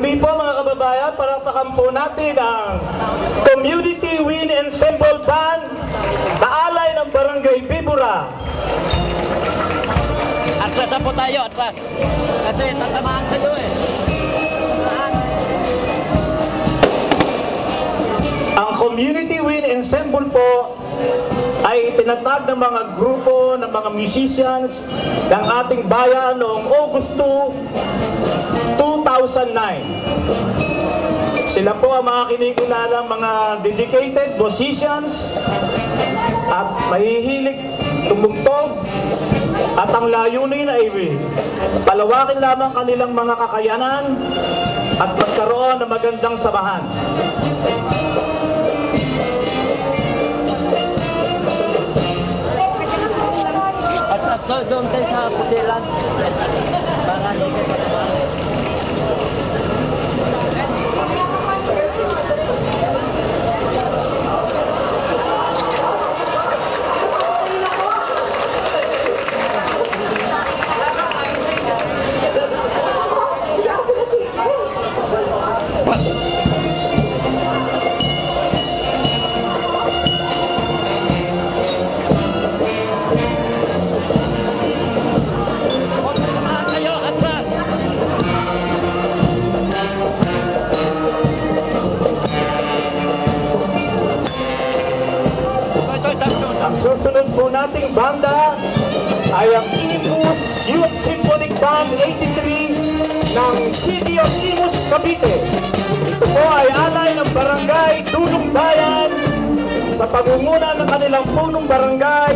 Muli po mga kababayan, palakpakan po natin ang Community Wind Ensemble Band na alay ng Barangay Bibura. Atras po tayo, atras. Kasi tatamaan kayo eh. Ang Community Wind Ensemble po ay tinatag ng mga grupo ng mga musicians ng ating bayan noong August 2, 2009. Sila po ang mga kinikilalang mga dedicated musicians at mahihilig tumugtog, at ang layunin ay palawakin lamang kanilang mga kakayanan at magkaroon ng magandang samahan. At doon tayo sa putilan. Para hindi ka susunod po nating banda ay ang Imus Youth Symphonic Band 83 ng City of Imus, Cavite. Ito po ay alay ng Barangay Dulong Bayan sa pangunguna ng kanilang punong barangay